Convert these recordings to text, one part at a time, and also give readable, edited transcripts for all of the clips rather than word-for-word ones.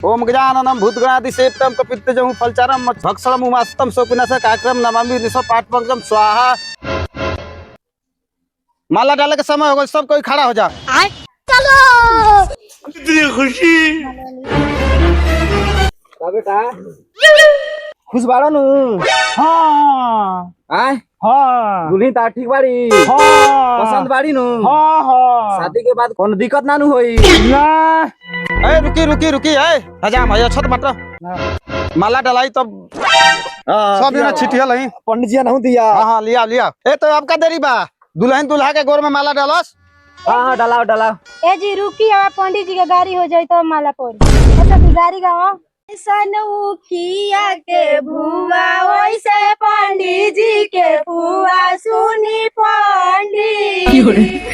ओम गजाननम भूतगणादिसेव्यं कपित्तजं फलचारं भक्षणं उमास्तं सोपिनाशकाक्रम नमामि निशपाटपंकजं स्वाहा। माला डालने का समय होगा, सब कोई खड़ा हो जा। चलो इतनी खुशी। बेटा खुश बाड़ा नु। हाँ आय हाँ दुल्हन तार ठीक बाड़ी। हाँ पसंद बाड़ी नु। हाँ हाँ शादी के बाद कोनो दिक्कत ना नु होई ना। ए रुकी रुकी रुकी है हजाम है छत मत माला डालाई तब सब जना छिटिया लही। पंडित जी ना दिया। हाँ हाँ लिया लिया। ए तो आपका देरी बा, दुल्हन दुल्हा के गोर में माला डालस। हाँ डालाओ डालाओ। ए जी रुकी, अब पंडित जी के गाड़ी हो जाए तो माला पड़ी। अच्छा तू गाड़ी गाओ। सनुखिया के भुआ वैसे पंडित जी के भुआ सुनी पंडित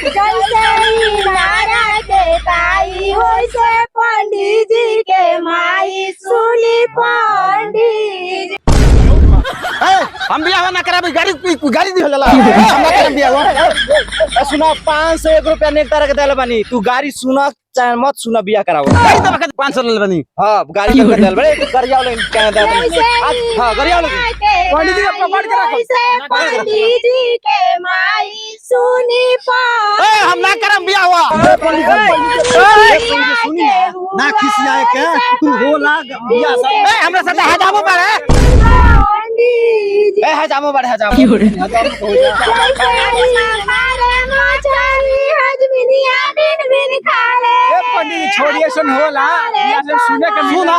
जैसे नारा के ताई वैसे पंडित जी के माई सुनी पंडित। हम बियाह ना करा, गाड़ी गाड़ी दी होला हम ना करम बियाह। सुना 501 रुपया नेक तरह के देले बानी। तू गाड़ी सुना चाहे मत सुना, बियाह कराओ। गाड़ी तो बखत 500 ले बनी। हां गाड़ी के देले बड़े गरियाओ लेन कहना दे। हां गरियाओ लेन पंडित जी के पकड़ के रखो। पंडित जी के माई सुनी पंडित। ए हम ना करम बियाह। सुनी ना खिसियाए के तू होला बियाह सब। ए हमरा साथे हजामो बारे। ए हजामो बारे हजामो हो जा। ए पंडित जी छोड़िए सुन होला बियाह सब सुने के सुना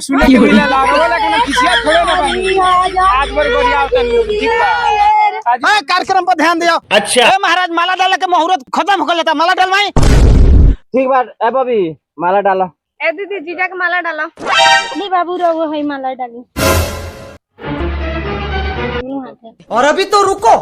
सुने के मिले ला होला के खिसिया थोड़े ना बानी। आज बर गरियाओ तन ठीक बा। ए कार्यक्रम पर ध्यान दियो। अच्छा ए महाराज माला डालने के मुहूर्त खत्म हो गया, माला डलवाई। ठीक बा। ए बबी माला डाला। ए दीदी जीजा के माला डालो। ली बाबू रो है माला डाली। और अभी तो रुको।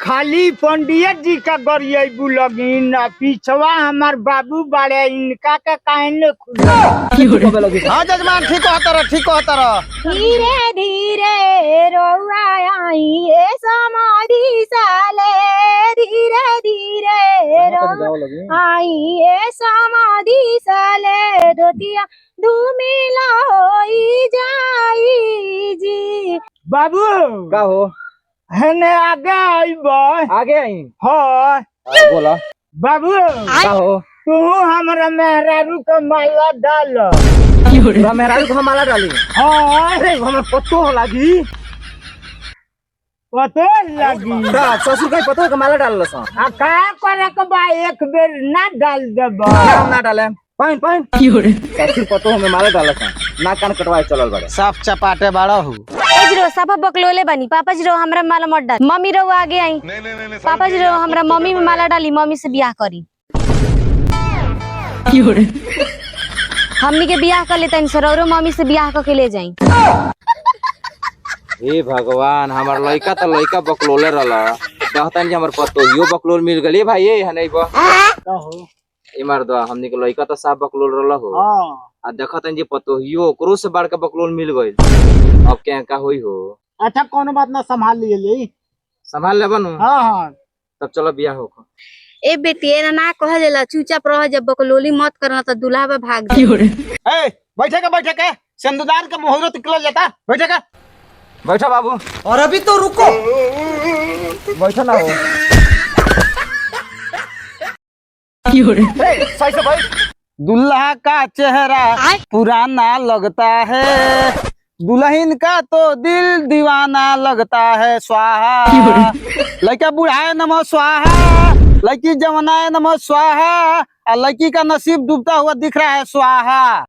खाली पंडित जी का गरियाबू लगिन ना पिछवा हमार बाबू बाड़े इनका का काहे खुला। हाँ जजमान ठीक होता रह, ठीक होता रह। धीरे धीरे रोआ आई ए समाधि साले धीरे धीरे रोआ आई ए समाधि साले दोतिया धूमिला होई जाई जी। बाबू का हो हने आगे आइबो। आगे आई। हाँ बोला बाबू का हो तू हमरा मेहरारू के माला डाल। मेहरारू को माला डाली। हाँ अरे हमरा पतो हो लागी। पतो लगी। ससुर का पतो के माला डाल लसा। आ का करे के बा एक बेर ना डाल देबो। हम ना डाले पाइन पाइन ससुर पतो हमें माला डाल लसा ना कान कटवाए चलल बड़े। साफ चपाटे बाड़ा हूँ। जीरो साफा बकलोले बनी। पापा जीरो हमरा माला मत डाल। मम्मी रो आगे आई। पापा जीरो हमरा मम्मी में माला डाली, मम्मी से ब्याह करी। हमनी के ब्याह कर लेते सरोरो मम्मी से ब्याह करके ले जाई। हे भगवान हमार लइका तो लइका बकलोले रहला। कहतन जे हमर पतोहियो बकलोल मिल गेली भाई। ए हनै बा ए मार दो हमनी के लइका तो साफ बकलोल रहला हो। आ देखतन जे पतोहियो ओकरो से बड़का बकलोल मिल गइल। अब क्या का होई हो। अच्छा कोनो बात ना, संभाल लिए संभाल ले बनू। हाँ हाँ तब चलो ब्याह हो। ए बेटी ना कह देला चुपचाप रह, जब बकलोली मत करना तो दूल्हा पे भाग जा। ए बैठे के सिंदूरदान का मुहूर्त निकल जाता। बैठे का बैठा बाबू। और अभी तो रुको। बैठा ना हो। सही से बैठ। दुल्हा का चेहरा पुराना लगता है, दुल्हन का तो दिल दीवाना लगता है। स्वाहा लड़का बुढ़ाए नमः स्वाहा, लड़की जवानाए नमः स्वाहा, और लड़की का नसीब डूबता हुआ दिख रहा है स्वाहा।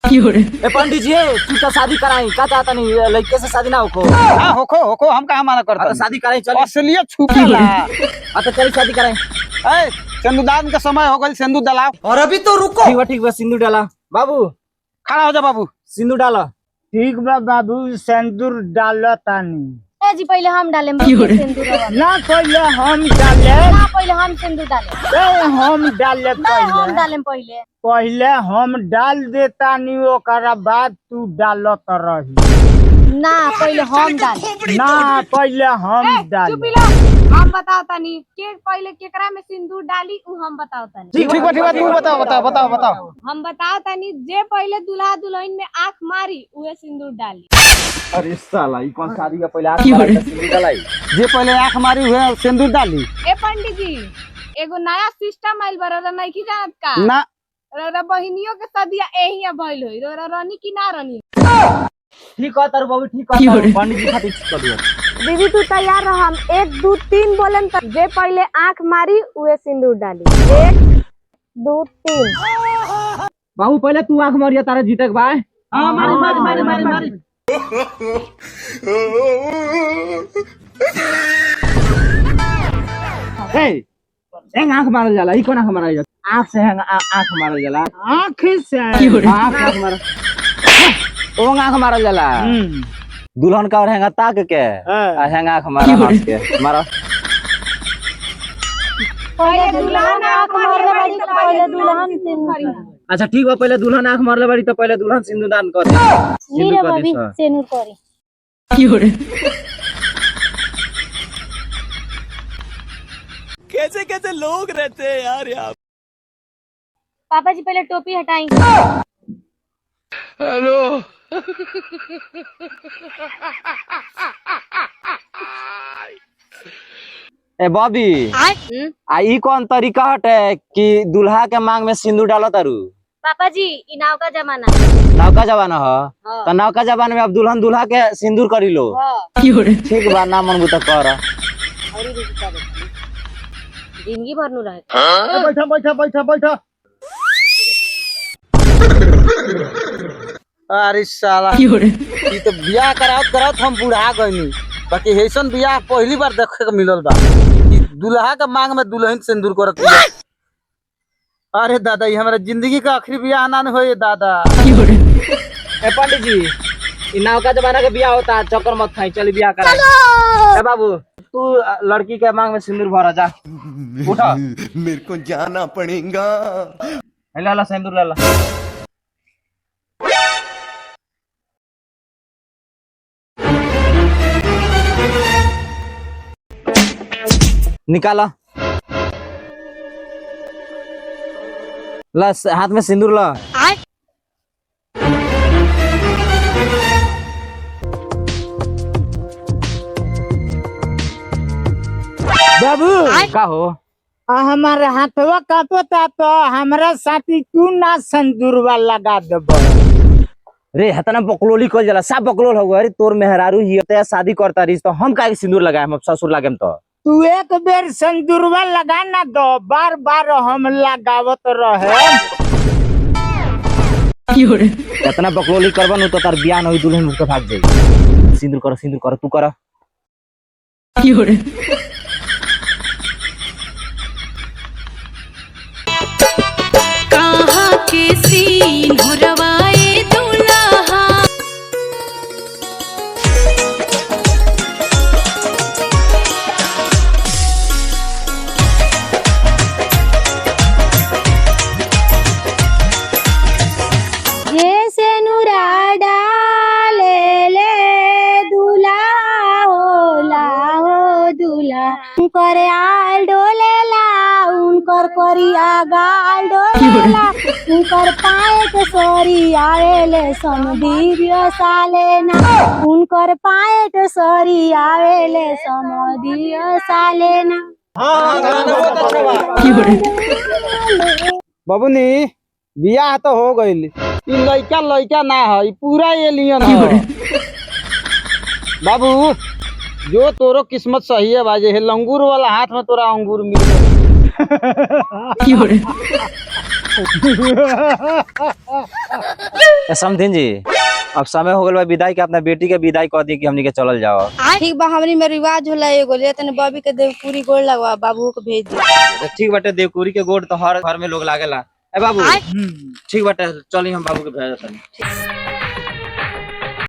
ए पंडित जी तू तो शादी कराई का चाहता नहीं लड़के से शादी ना हो हाँ होको हम कहाँ मना करता तो शादी कराई चल असलियत छुपेला तो चल शादी कराई ए सिंदूरदान का समय हो गई सिंदूर डाला और अभी तो रुको ठीक बा सिंदूर डाला बाबू खड़ा हो जा बाबू सिंदूर डाला ठीक बा बाबू सिंदूर डालो तानी ए जी पहले हम डालें सिंदूरवा में। ना पहले हम डाले ना पहले हम सिंदूर डालें। हम डाले ना हम पहले डालें पहले। पहले हम डाल देता नहीं ओकरा बाद तू डालत रही ना पहले हम डालें। ना पहले हम डाल हम बताओ तनी के पहले केकरा में सिंदूर डाली उ हम बताओ तनी ठीक बा तू बताओ हम बताओ तनी जे पहले दुल्हा दुल्हन में आंख मारी उहे सिंदूर डाली। अरे साला ई कौन शादी का पहले सिंदूर डालाई जे पहले आंख मारी हुए सिंदूर डाली ए पंडित जी एगो नया सिस्टम आइल बा रौरा नहीं जानत का ना रौरा बहिनियों के सदिया एही भइल होई रौरा रानी की ना रानी ठीक है तारू बाबू ठीक है पंडित जी खातिर ठीक कर दियो दीदी तू तैयार रह हम 1 2 3 बोलन तक जे पहले आंख मारी उहे सिंदूर डाली 1 2 3 बाबू पहले तू आंख मारिया तारा जीतक बा हाँ मारी ए एंग आंख मारल जाला ई कोन आंख मारल जाला आंख से आंख मारल जाला आँख से आंख मार ओंग आंख मारल जाला दुल्हन का और हैंगा ताक के आ हैंगा आंख मारा हंस के मारा पहले दुल्हन आंख मारले बाड़ी तो पहले दुल्हन सिंदूर अच्छा ठीक बा पहले दुल्हन आंख मारले बाड़ी तो पहले दुल्हन सिंदूरदान कर दे लीरे भाभी सिंदूर करी कैसे कैसे लोग रहते हैं यार यहाँ पापा जी पहले टोपी हटाई हेलो ए बॉबी आ ई कौन तरीका हटे कि दूल्हा के मांग में सिंदूर डालो तारू पापा जी ई नाव का जमाना नौका जमाना हो तो नौका जमाना में अब दुल्हन दूल्हा के सिंदूर करी लो ठीक बा ना मन तो कर जिंदगी भर नु रहे बैठा अरे साला ई तो बियाह करावत हम बुढ़ा गइनी बाकी ऐसन बियाह पहली बार देखे के मिलल बा कि दुल्हा के मांग में दुल्हन सिंदूर करत बिया। अरे दादा ये हमारा जिंदगी का आखिरी बियाह ना होए दादा। ए पंडित जी ई नौका जमाना के बियाह होता है चक्कर मत खाई चल बियाह करा ए बाबू तू लड़की के मांग में सिंदूर भरा जा उठा मेरे को जाना पड़ेगा ला ला सिंदूर ला ला निकाला ला हाथ में सिंदूर ला बाबू का हो हमारे हाथवा कापता तो हमारा साथी तू ना सिंदूरवा लगा देबो रे हतना बकलोली कल जाला सब बकलोल हो अरे तोर मेहरारू ही ते शादी करता रही तो हम काहे सिंदूर लगाए हम ससुर लागेम तो तू एक बेर सिंदूरवा लगा ना दो बार बार हम लगावत रहे इतना बकलोली करबा नु तो तार बियाह न होई दुल्हन उठ के भाग जाई सिंदूर कर तू कर कहाँ के सीन हो रवाए दूल्हा जैसे नूरा डाले ले दूल्हा हो दूल्हा उनकर आल डोले ला उनकर करिया गाल डोले ला उनकर पाए के सोरी आवेले समदीरियो साले ना उनकर पाए के सोरी आवेले समदीरियो साले ना। बबुनी बियाह तो हो गइल ई लइका ना है पूरा एलियन है बाबू जो तोरो किस्मत सही है बाजे है लंगूर वाला हाथ में तोरा अंगूर मिल गए समथिन जी अब समय हो गल बा विदाई के, अपना बेटी के विदाई कर दी कि हमनी के चलल जाओ। ठीक बा, हमनी में रिवाज होला एगो ले तने बॉबी के देवपुरी गोड़ लगवा, बाबू को भेज दे। ठीक बाटे, देवकुरी के गोड़ तो हर घर में लोग लागेला। ए बाबू ठीक बाटे, चली हम बाबू के भेज देतनी।